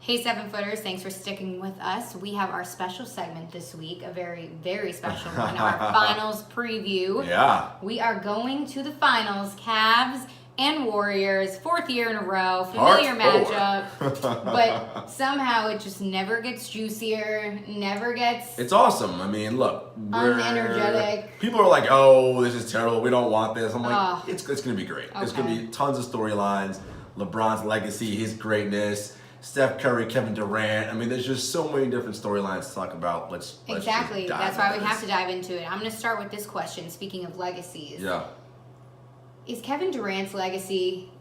Hey, 7-footers, thanks for sticking with us. We have our special segment this week, a very, very special one, our finals preview. Yeah. We are going to the finals, Cavs and Warriors, 4th year in a row, familiar matchup, but somehow it just never gets juicier, never gets It's awesome. I mean, look, unenergetic. People are like, "Oh, this is terrible. We don't want this." I'm like, Oh. it's going to be great. It's Okay. going to be tons of storylines. LeBron's legacy, his greatness, Steph Curry, Kevin Durant. I mean, there's just so many different storylines to talk about. Let's Exactly. just dive That's why into we have this. to dive into it. I'm going to start with this question. Speaking of legacies, Yeah. is Kevin Durant's legacy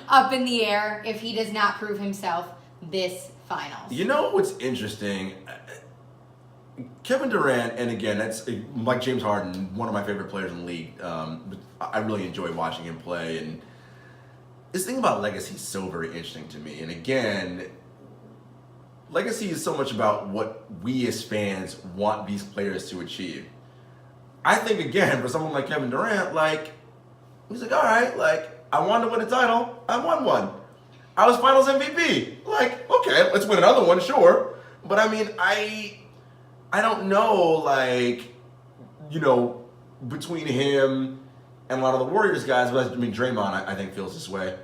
up in the air if he does not prove himself this finals? You know what's interesting? Kevin Durant, and again, that's like James Harden, one of my favorite players in the league. I really enjoy watching him play, and this thing about legacy is so very interesting to me. And again, legacy is so much about what we as fans want these players to achieve. I think again, for someone like Kevin Durant, like he's like, all right, like I wanted to win a title, I won one. I was Finals MVP. Like, okay, let's win another one, sure. But I mean, I don't know, like, you know, between him and a lot of the Warriors guys, but I mean, Draymond, I think, feels this way.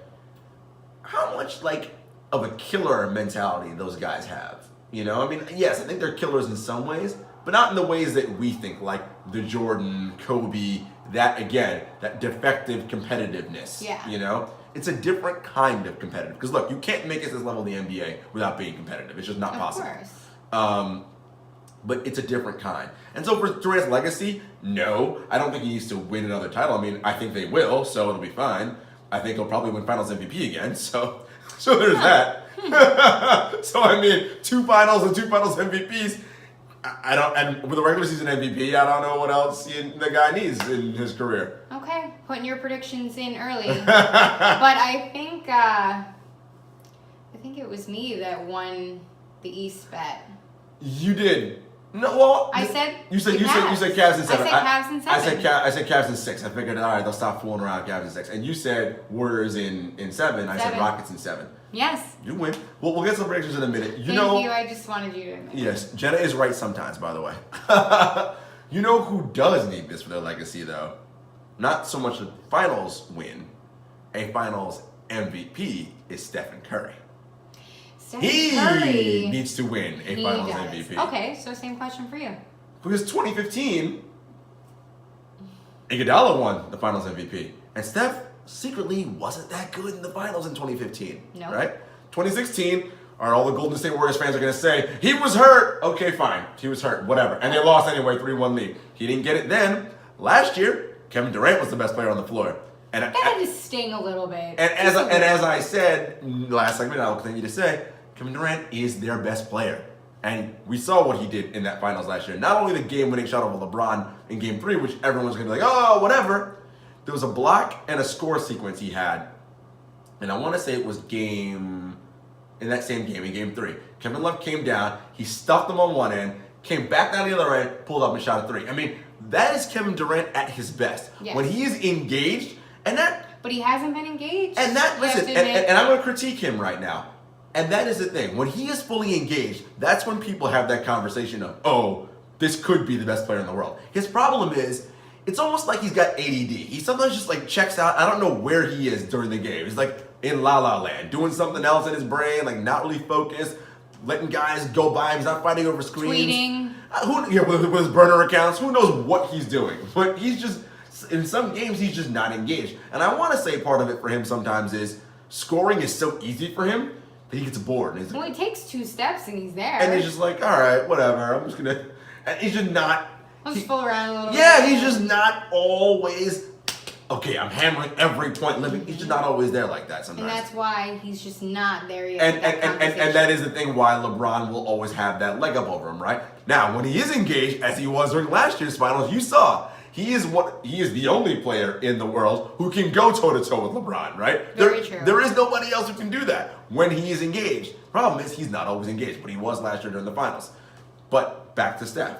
How much, like, of a killer mentality those guys have? You know, I mean, yes, I think they're killers in some ways, but not in the ways that we think, like the Jordan, Kobe, that, again, that defective competitiveness. Yeah. You know? It's a different kind of competitive. Because, look, you can't make it to this level in the NBA without being competitive. It's just not possible. Of course. But it's a different kind. And so for Durant's legacy, no, I don't think he needs to win another title. I mean, I think they will, so it'll be fine. I think he'll probably win Finals MVP again, so there's that. So I mean, 2 finals and 2 Finals MVPs. I don't, and with a regular season MVP, I don't know what else the guy needs in his career. Okay, putting your predictions in early. But I think it was me that won the East bet. You did. No, well, I said you said Cavs. Cavs in 7. I said Cavs in 7. I said Cavs in 6. I figured, all right, they'll stop fooling around Cavs in 6. And you said Warriors in 7. I said 7. Rockets in 7. Yes. You win. Well, we'll get some predictions in a minute. Thank you. I just wanted you to admit. Yes, Jenna is right sometimes, by the way. You know who does need this for their legacy, though? Not so much a finals win. A finals MVP is Stephen Curry. Stephen He Curry. needs to win a He finals does. MVP. Okay, so same question for you. Because 2015, Iguodala won the finals MVP. And Steph secretly wasn't that good in the finals in 2015. No. Right? 2016, all the Golden State Warriors fans are going to say, he was hurt. Okay, fine. He was hurt. Whatever. And they lost anyway, 3-1 lead. He didn't get it then. Last year, Kevin Durant was the best player on the floor. And That had to sting a little bit. and as I said last segment, I'll continue to say, Kevin Durant is their best player. And we saw what he did in that finals last year. Not only the game-winning shot over LeBron in Game 3, which everyone's going to be like, oh, whatever. There was a block and a score sequence he had. And I want to say it was in that same game, in Game 3. Kevin Love came down, he stuffed him on one end, came back down the other end, pulled up and shot a 3. I mean, that is Kevin Durant at his best. Yes. When he is engaged, But he hasn't been engaged. and that, You have listen, to admit. and I'm going to critique him right now. And that is the thing. When he is fully engaged, that's when people have that conversation of, oh, this could be the best player in the world. His problem is, it's almost like he's got ADD. He sometimes just like checks out. I don't know where he is during the game. He's like in La La Land, doing something else in his brain, like not really focused, letting guys go by him. He's not fighting over screens. Tweeting. With his burner accounts. Who knows what he's doing? But he's just, in some games, he's just not engaged. And I want to say part of it for him sometimes is scoring is so easy for him that he gets bored. And he's Well, like, he takes 2 steps and he's there. and he's just like, all right, whatever. I'm just going to, and he's just not. I'll just fool around a little bit. Yeah, he's just not always, okay, I'm hammering every point living. He's just not always there like that And sometimes. that's why he's just not there yet. And, with that and that is the thing why LeBron will always have that leg up over him, right? Now, when he is engaged, as he was during last year's finals, you saw he is the only player in the world who can go toe to toe with LeBron, right? Very true. There is nobody else who can do that when he is engaged. Problem is, he's not always engaged, but he was last year during the finals. But back to Steph.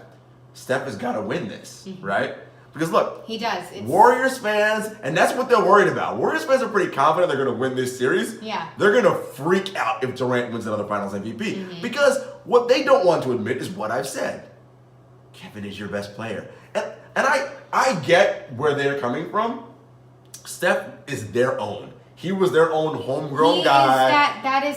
Steph has got to win this, right? Because look, He does. Warriors fans, and that's what they're worried about. Warriors fans are pretty confident they're going to win this series. Yeah. They're going to freak out if Durant wins another Finals MVP. Because what they don't want to admit is what I've said. Kevin is your best player. And I get where they're coming from. Steph is their own. He was their own homegrown guy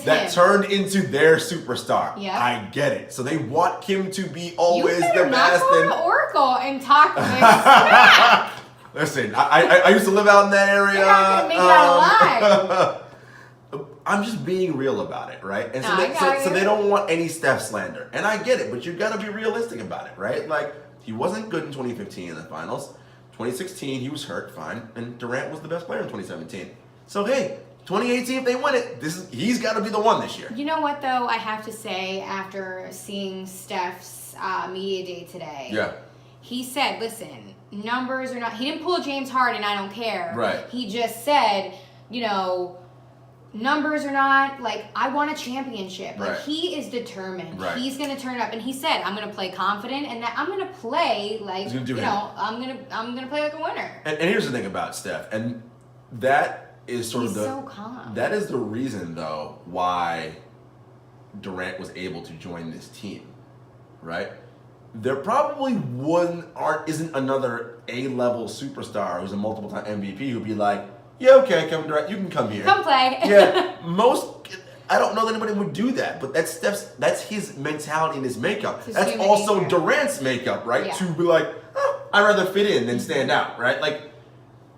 that turned into their superstar. Yep. I get it. So they want him to be always you better the not best. go to Oracle and talk this. Listen, I used to live out in that area. You're not gonna make that alive. I'm just being real about it, right? And so, No, so they don't want any Steph slander. And I get it, but you've got to be realistic about it, right? Like, he wasn't good in 2015 in the finals. 2016, he was hurt, fine. And Durant was the best player in 2017. So, hey, 2018, if they win it, he's got to be the one this year. You know what, though? I have to say, after seeing Steph's media day today, Yeah. he said, listen, numbers are not... He didn't pull James Harden, I don't care. Right. He just said, numbers are not... Like, I want a championship. Right. Like, he is determined. Right. He's going to turn it up. And he said, I'm going to play confident and that I'm going to play like, He's gonna do I'm going to play like a winner. And here's the thing about Steph, and that is sort He's of so calm. That is the reason, though, why Durant was able to join this team, right? There probably isn't another A-level superstar who's a multiple-time MVP who'd be like, yeah, okay, Kevin Durant, you can come here. Come play. Yeah, I don't know that anybody would do that, but that's his mentality and his makeup. His That's human also nature. Durant's makeup, right? Yeah. To be like, I'd rather fit in than stand out, right? Like,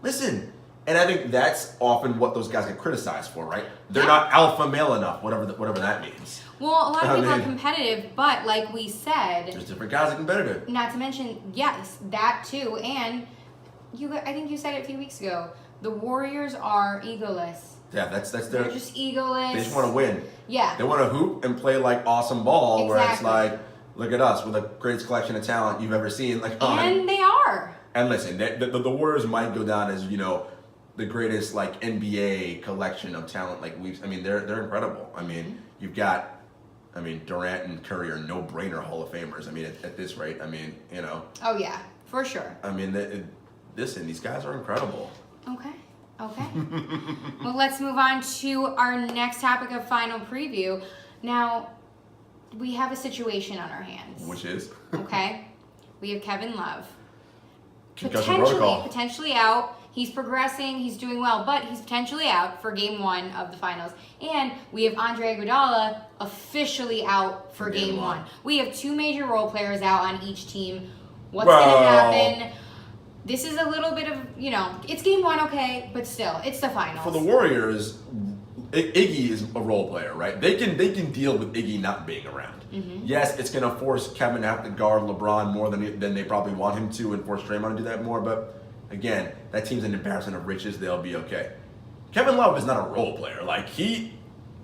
listen, and I think that's often what those guys get criticized for, right? They're not alpha male enough, whatever that means. Well, a lot of people are mean, competitive, but like we said, There's different guys that are competitive. not to mention, yes, that too, and I think you said it a few weeks ago, the Warriors are egoless. Yeah, that's They're their. just egoless. They just want to win. Yeah. They want to hoop and play like awesome ball, where it's Exactly. like, look at us, we're the greatest collection of talent you've ever seen. Like, And they are. And listen, the Warriors might go down as the greatest like NBA collection of talent. Like they're incredible. I mean, you've got, Durant and Curry are no-brainer Hall of Famers. I mean, at this rate, Oh, yeah, for sure. Listen, these guys are incredible. Okay. Well, let's move on to our next topic of final preview. Now, we have a situation on our hands. Which is? Okay? We have Kevin Love. Concussion protocol. Potentially out. He's progressing. He's doing well, but he's potentially out for Game 1 of the finals. And we have Andre Iguodala officially out for Game 1. We have two major role players out on each team. What's going to happen? This is a little bit of, it's Game 1, okay, but still, it's the finals. For the Warriors, Iggy is a role player, right? They can deal with Iggy not being around. Mm-hmm. Yes, it's going to force Kevin to have to guard LeBron more than they probably want him to, and force Draymond to do that more. But again, that team's an embarrassment of riches. They'll be okay. Kevin Love is not a role player. Like, he,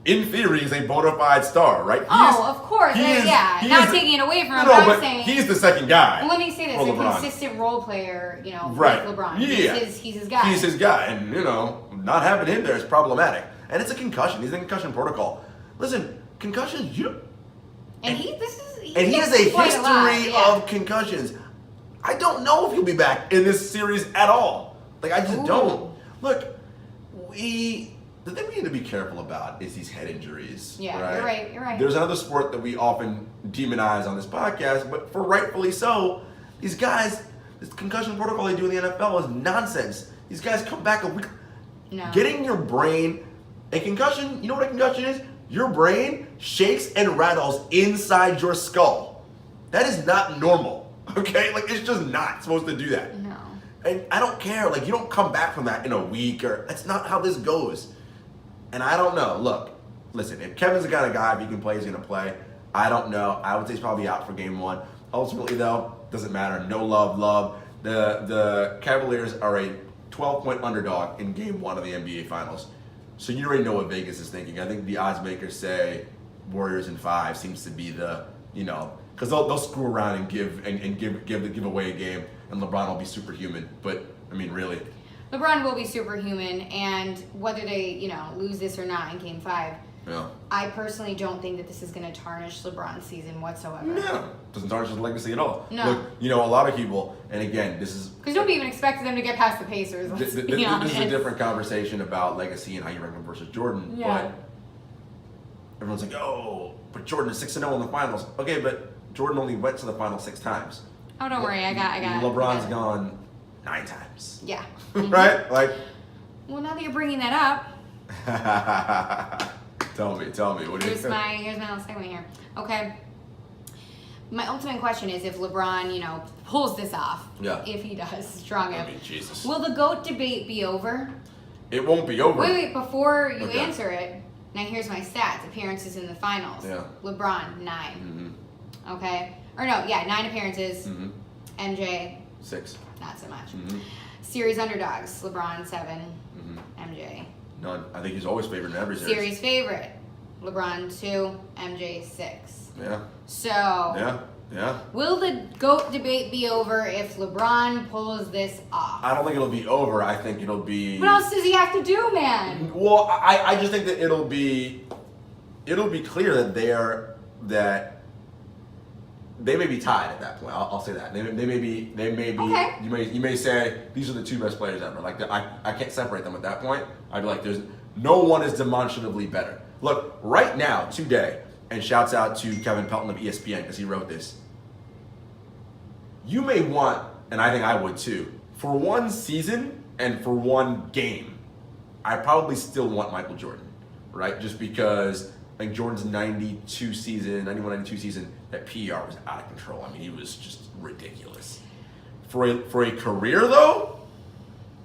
in theory, is a bona fide star, right? Of course. Not taking it away from him, no, but I'm but saying... he's the second guy. Well, let me say this. for A LeBron. consistent role player, Right. with LeBron. Yeah. He's his guy. He's his guy. And, not having him there is problematic. And it's a concussion. He's in concussion protocol. Listen, concussions, And he has a history of concussions. I don't know if he'll be back in this series at all. Like, I just don't. Look, the thing we need to be careful about is these head injuries. Yeah, right? you're right. There's another sport that we often demonize on this podcast, but for rightfully so, these guys, this concussion protocol they do in the NFL is nonsense. These guys come back a week. No. Getting your brain, a concussion, you know what a concussion is? Your brain shakes and rattles inside your skull. That is not normal, okay? Like, it's just not supposed to do that. No. And I don't care. Like, you don't come back from that in a week, or that's not how this goes. And I don't know. Look, listen, if Kevin's the kind of guy, if he can play, he's going to play. I don't know. I would say he's probably out for Game 1. Ultimately, though, doesn't matter. No love. The Cavaliers are a 12-point underdog in Game 1 of the NBA Finals. So you already know what Vegas is thinking. I think the odds makers say Warriors in 5 seems to be the, because they'll screw around and give away a game, and LeBron will be superhuman. But really, LeBron will be superhuman, and whether they, lose this or not in Game 5, Yeah. I personally don't think that this is going to tarnish LeBron's season whatsoever. No, doesn't tarnish his legacy at all. No. Look, a lot of people, and again, this is Because nobody even expected them to get past the Pacers. Let's be this honest. is a different conversation about legacy and how you rank him versus Jordan. Yeah. But everyone's like, oh, but Jordan is 6-0 in the finals. Okay, but Jordan only went to the finals 6 times. Oh, don't worry. I got LeBron's it. gone 9 times. Yeah. Right? Like. Well, now that you're bringing that up, Tell me. What do you here's my last segment here. Okay. My ultimate question is if LeBron, pulls this off. Yeah. If he does, strong I if. mean, Jesus. Will the GOAT debate be over? It won't be over. Wait, before you Okay. answer it, now here's my stats. Appearances in the finals. Yeah. LeBron, 9. Mm-hmm. Okay. Or no, yeah, 9 appearances. Mm-hmm. MJ, 6. not so much. Mm-hmm. Series underdogs, LeBron, 7. Mm-hmm. MJ. None. I think he's always favored in every series. Series favorite, LeBron, 2. MJ, 6. Yeah. So, Yeah. will the GOAT debate be over if LeBron pulls this off? I don't think it'll be over. I think it'll be. What else does he have to do, man? Well, I just think that it'll be clear that they may be tied at that point. I'll say that they may be. Okay. You may say these are the 2 best players ever. Like I can't separate them at that point. I'd be like, there's no one is demonstratively better. Look, right now, today, and shouts out to Kevin Pelton of ESPN because he wrote this. You may want, and I think I would too, for one season and for one game, I probably still want Michael Jordan, right? Just because I think Jordan's 91, 92 season, that PER was out of control. I mean, he was just ridiculous. For a career, though,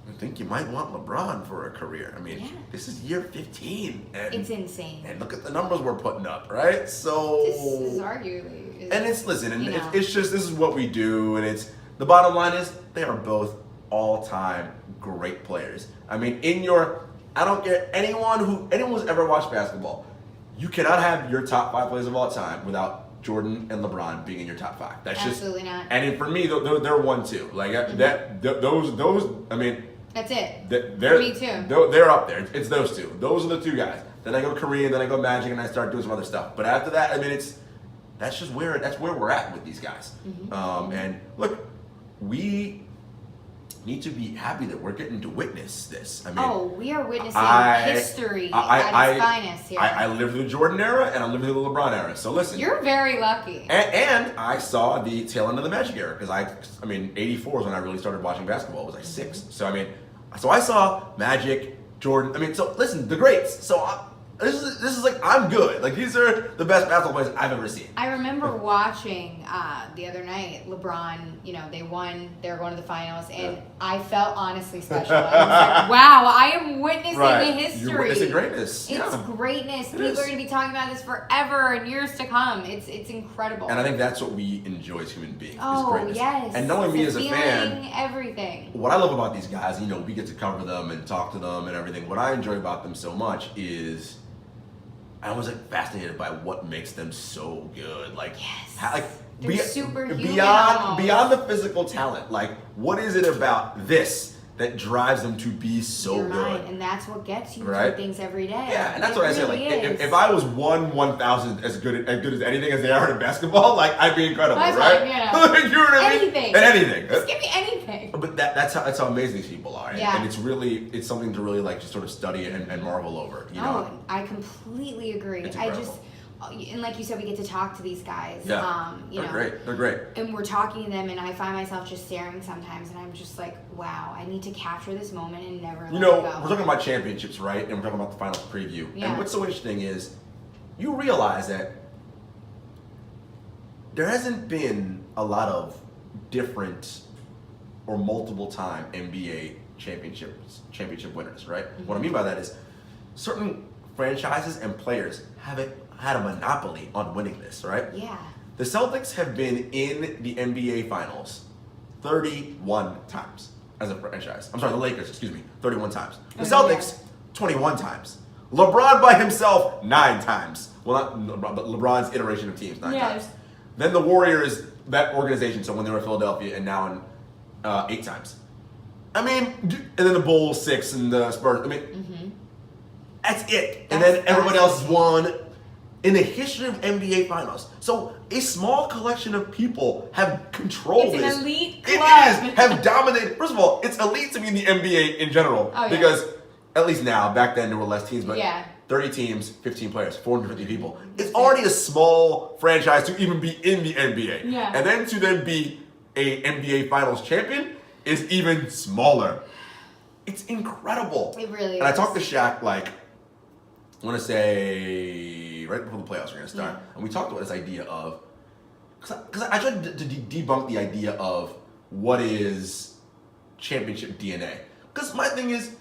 I think you might want LeBron for a career. I mean, Yeah. This is year 15. And, It's insane. And look at the numbers we're putting up, right? So This is arguably. and it's listen, and you know. it's just this is what we do, and it's the bottom line is they are both all-time great players. I mean, I don't care anyone who's ever watched basketball, you cannot have your top 5 players of all time without Jordan and LeBron being in your top 5. That's Absolutely just not. And for me, they're 1-2. Like those. I mean, That's it. they're Me too. They're up there. It's those 2. Those are the 2 guys. Then I go Korean, then I go Magic, and I start doing some other stuff. But after that, I mean, that's where we're at with these guys. And look, we need to be happy that we're getting to witness this. I mean, We are witnessing history at its finest here. I lived through the Jordan era and I lived through the LeBron era. So listen, You're very lucky. and I saw the tail end of the Magic era because I mean, 84 is when I really started watching basketball. It was like 6. So I saw Magic, Jordan. I mean, so listen, the greats. So this is like I'm good. Like these are the best basketball players I've ever seen. I remember watching the other night, LeBron, they won, they were going to the finals, and Yeah. I felt honestly special. I was like, wow, I am witnessing the history. You're witnessing greatness. It's Yeah. greatness. It People is. are going to be talking about this forever and years to come. It's incredible. And I think that's what we enjoy as human beings. is Oh, greatness. yes. And knowing me The as a feeling, fan, everything. what I love about these guys, we get to cover them and talk to them and everything. What I enjoy about them so much is I was fascinated by what makes them so good. Like, Yes. They're superhuman beyond almost. the physical talent. Like, what is it about this that drives them to be so Your good? mind, and that's what gets you Right? through things every day. Yeah, and that's It what I say. Like, really is. if I was 1/1000 as good as anything as they are in basketball, like I'd be incredible, That's right? fine, You know what I mean? Anything. And anything. Just give me anything. But that's how amazing these people are, and, Yeah. and it's something to really just sort of study and marvel over. Oh, I completely agree. It's I incredible. just, and like you said, we get to talk to these guys. Yeah, You they're know, great. They're great. and we're talking to them, and I find myself just staring sometimes, and I'm just like, wow, I need to capture this moment and never let it go. We're talking about championships, right? And we're talking about the finals preview. Yeah. And what's so interesting is you realize that there hasn't been a lot of different or multiple time NBA championship winners, right? What I mean by that is certain franchises and players haven't had a monopoly on winning this, right? Yeah. The Celtics have been in the NBA Finals 31 times as a franchise. I'm sorry, the Lakers, 31 times. The Celtics, 21 times. LeBron by himself, 9 times. Well, not LeBron, but LeBron's iteration of teams, 9 Yes. times. Then the Warriors, that organization, so when they were in Philadelphia, and now in 8 times. I mean, and then the Bulls, 6, and the Spurs. I mean, That's it. And then everybody else has won in the history of NBA Finals. So a small collection of people have controlled It's this. an elite It club. is. Have dominated. First of all, it's elite to me in the NBA in general. Oh, yeah. Because at least now, back then there were less teams, but Yeah. 30 teams, 15 players, 450 people. It's already a small franchise to even be in the NBA. Yeah. And then to then be a NBA Finals champion is even smaller. It's incredible. It really And I is. talked to Shaq like, I want to say right before the playoffs were going to start. Yeah. And we talked about this idea of, because I tried to debunk the idea of what is championship DNA. Because my thing is,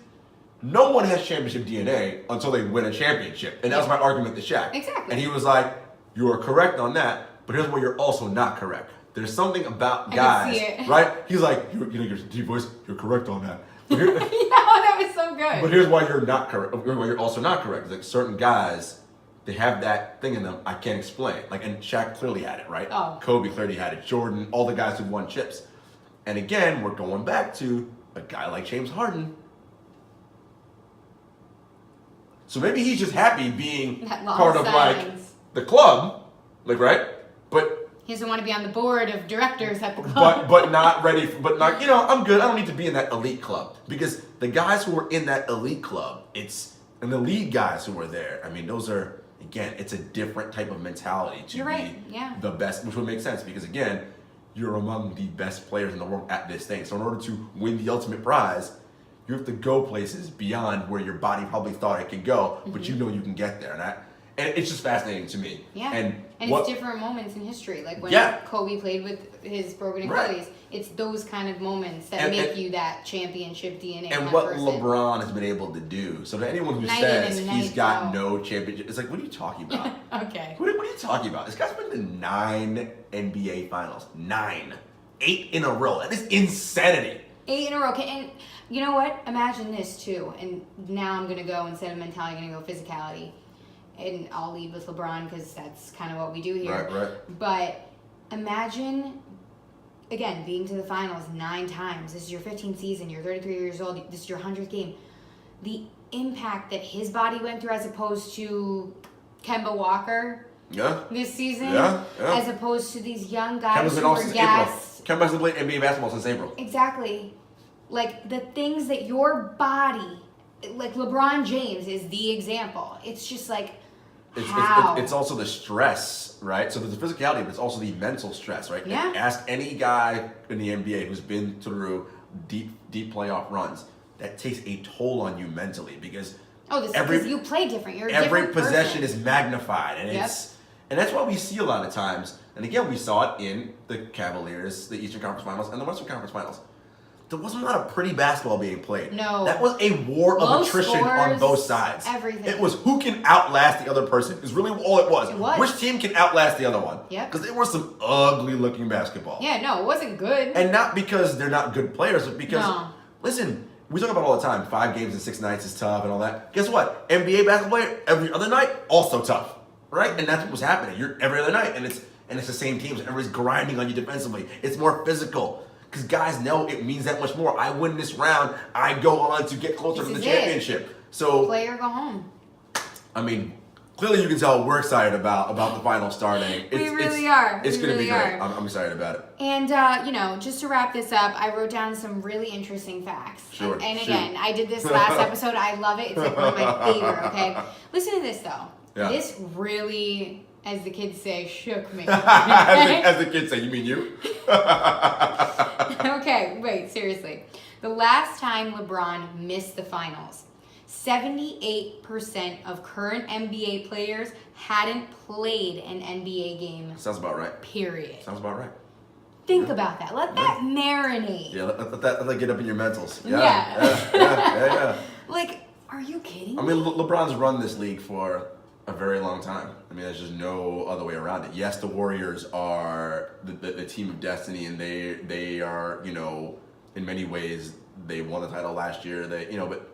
no one has championship DNA until they win a championship. And that was my argument to Shaq. Exactly. And he was like, you are correct on that, but here's where you're also not correct. There's something about I guys, can see it. right? He's like, your deep voice, you're correct on that. But, Yeah, that was so good. but here's why you're not correct. Why you're also not correct. It's like certain guys, they have that thing in them I can't explain. Like, and Shaq clearly had it, right? Oh. Kobe clearly had it. Jordan, all the guys who won chips. And again, we're going back to a guy like James Harden. So maybe he's just happy being That long part of like silence. the club, like right, but He doesn't want to be on the board of directors at the club. but not ready. But not I'm good. I don't need to be in that elite club because the guys who were in that elite club, and the lead guys who were there. I mean, those are again, it's a different type of mentality to You're be right, yeah. the best, which would make sense because again, you're among the best players in the world at this thing. So in order to win the ultimate prize, you have to go places beyond where your body probably thought it could go, but you know you can get there. And it's just fascinating to me. Yeah. And it's different moments in history. Like when Yeah. Kobe played with his broken Right. Achilles. It's those kind of moments that And- make and- you that championship DNA and kind of what person. LeBron has been able to do. So to anyone who Night in says and he's night got out. no championship, it's like, what are you talking about? Okay. What are you talking about? This guy's been to 9 NBA Finals. 9. 8 in a row. That is insanity. 8 in a row. And you know what? Imagine this too. And now I'm going to go, instead of mentality, I'm going to go physicality. And I'll lead with LeBron because that's kind of what we do here. Right. But imagine, again, being to the finals 9 times. This is your 15th season. You're 33 years old. This is your 100th game. The impact that his body went through as opposed to Kemba Walker Yeah. this season. Yeah. As opposed to these young guys Kemba's been who off were since gassed. April. Kemba hasn't played NBA basketball since April. Exactly. Like the things that your body, like LeBron James is the example. It's just like, how? It's also the stress, right? So there's the physicality, but it's also the mental stress, right? Yeah. Ask any guy in the NBA who's been through deep playoff runs. That takes a toll on you mentally because because you play different. You're a every different possession person. is magnified, and Yep. and that's why we see a lot of times. And again, we saw it in the Cavaliers, the Eastern Conference Finals, and the Western Conference Finals. There was not a pretty basketball being played. No. That was a war of Low attrition on scores, both sides. everything. It was who can outlast the other person is really all it was. It was. Which team can outlast the other one? Yep. Because there was some ugly looking basketball. Yeah, no, it wasn't good. And not because they're not good players, but because, No. listen, we talk about it all the time. 5 games in 6 nights is tough and all that. Guess what? NBA basketball player every other night also tough, right? And that's what was happening. You're every other night, and it's the same teams. Everybody's grinding on you defensively. It's more physical because guys know it means that much more. I win this round, I go on to get closer This to the is it. championship. So Play or go home. I mean, clearly you can tell we're excited about the final starting. We really are. It's We going to be really great. are. I'm excited about it. And, just to wrap this up, I wrote down some really interesting facts. Sure, And shoot. again, I did this last episode. I love it. It's like one of my favorite, okay? Listen to this, though. Yeah. This really, as the kids say, shook me. as the kids say, you mean you? Okay, wait, seriously. The last time LeBron missed the finals, 78% of current NBA players hadn't played an NBA game, Sounds about right. period. Sounds about right. Think about that. Let that marinate. Yeah, let that get up in your mentals. Yeah. Yeah. Like, are you kidding I me? mean, LeBron's run this league for a very long time. I mean, there's just no other way around it. Yes, the Warriors are the team of destiny, and they are, in many ways, they won the title last year. But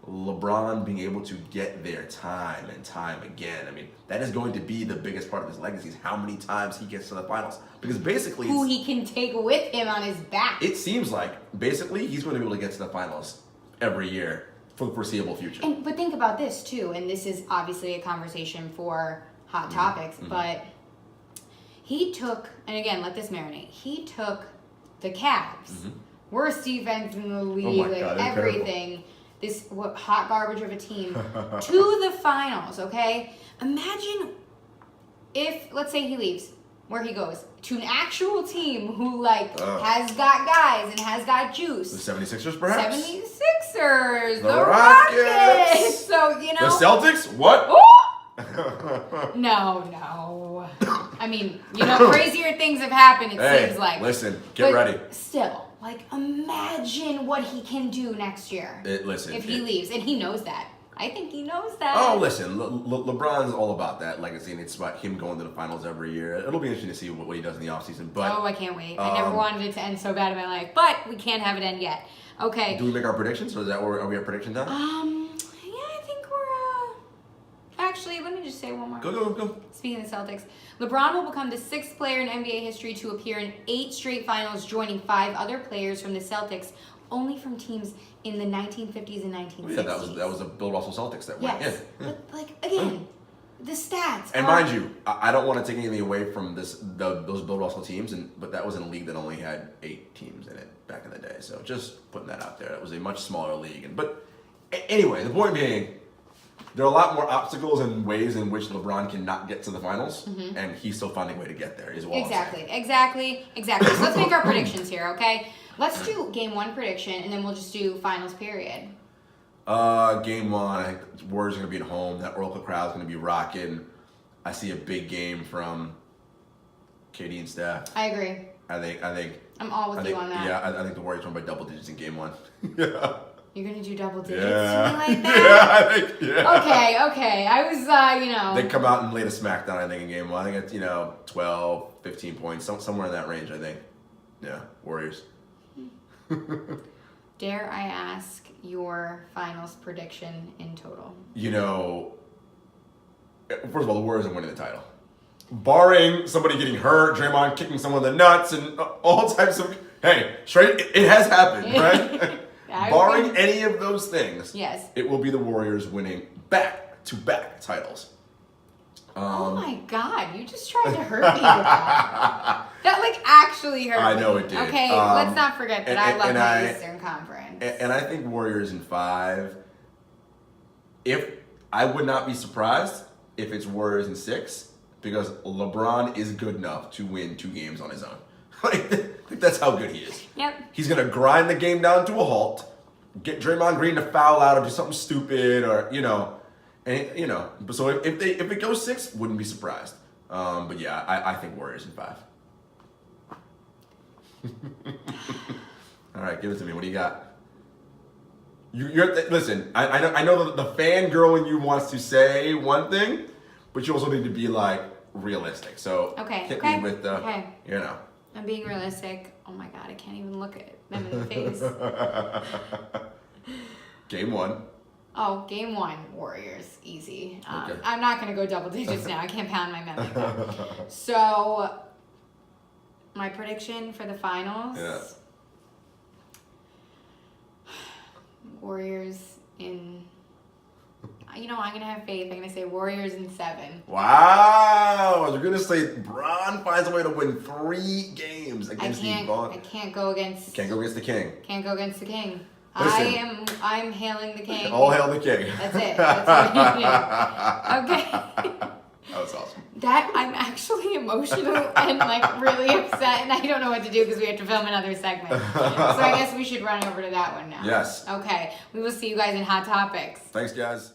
LeBron being able to get there time and time again, I mean, that is going to be the biggest part of his legacy is how many times he gets to the finals. Because basically, Who he can take with him on his back. it seems like basically he's going to be able to get to the finals every year for the foreseeable future. But think about this too, and this is obviously a conversation for Hot Topics, but he took, and again, let this marinate. He took the Cavs, worst defense in the league, my like God, they're everything. This hot garbage of a team to the finals. Okay, imagine if, let's say, he leaves, where he goes to an actual team who has got guys and has got juice. The 76ers, perhaps. 76ers, The the Rockets. Rockets. So you know. The Celtics? What? No. I mean, crazier things have happened, it seems like. Listen, get but ready. Still, imagine what he can do next year. If he leaves. And he knows that. I think he knows that. Oh, listen, LeBron's all about that legacy, and it's about him going to the finals every year. It'll be interesting to see what he does in the offseason. But I can't wait. I never wanted it to end so bad in my life, but we can't have it end yet. Okay. Do we make our predictions, or is that where are we at prediction time? Yeah, I think we're. Actually, let me just say one more. Go. Speaking of the Celtics, LeBron will become the 6th player in NBA history to appear in 8 straight finals, joining 5 other players from the Celtics, only from teams in the 1950s and 1960s. Yeah, that was the Bill Russell Celtics that went. Yes, Yeah. but again, the stats. And mind you, I don't want to take anything away from those Bill Russell teams, but that was in a league that only had 8 teams in it back in the day. So just putting that out there, it was a much smaller league. But anyway, the point being, there are a lot more obstacles and ways in which LeBron cannot get to the finals, and he's still finding a way to get there. Is what Exactly. So let's make our predictions here, okay? Let's do game 1 prediction, and then we'll just do finals period. Game 1, I think the Warriors are going to be at home. That Oracle crowd's going to be rocking. I see a big game from KD and Steph. I agree. I think. I'm all with you on that. Yeah, I think the Warriors won by double digits in game 1. Yeah. You're gonna do double digits Yeah. to me like that? Yeah, I think, yeah. Okay. I was, They come out and laid a smackdown, I think, in game 1. I think it's, 12, 15 points, somewhere in that range, I think. Yeah, Warriors. Dare I ask your finals prediction in total? First of all, the Warriors are winning the title. Barring somebody getting hurt, Draymond kicking someone in the nuts, and all types of... Hey, straight, it has happened, right? Barring any of those things, yes, it will be the Warriors winning back-to-back titles. Oh my God! You just tried to hurt me with that. That actually hurt me. I know it did. Okay, let's not forget that I love my Eastern Conference. And I think Warriors in 5. I would not be surprised if it's Warriors in 6, because LeBron is good enough to win 2 games on his own. That's how good he is. Yep. He's gonna grind the game down to a halt, get Draymond Green to foul out or do something stupid, or So if it goes 6, wouldn't be surprised. But yeah, I think Warriors in 5. All right, give it to me. What do you got? Listen. I know the fangirl in you wants to say one thing, but you also need to be realistic. So hit me with the I'm being realistic. Oh my God, I can't even look at them in the face. Game 1. Oh, game 1, Warriors, easy. Okay. I'm not going to go double digits now. I can't pound my memory back. So, my prediction for the finals. Yeah. Warriors in... I'm going to have faith. I'm going to say Warriors in 7. Wow! I was going to say Bron finds a way to win 3 games against the Bron. I can't go against... Can't go against the King. Can't go against the King. Listen. I'm hailing the King. All hail the King. That's it. That's what you do. Okay. That was awesome. I'm actually emotional and really upset, and I don't know what to do because we have to film another segment. So I guess we should run over to that one now. Yes. Okay. We will see you guys in Hot Topics. Thanks, guys.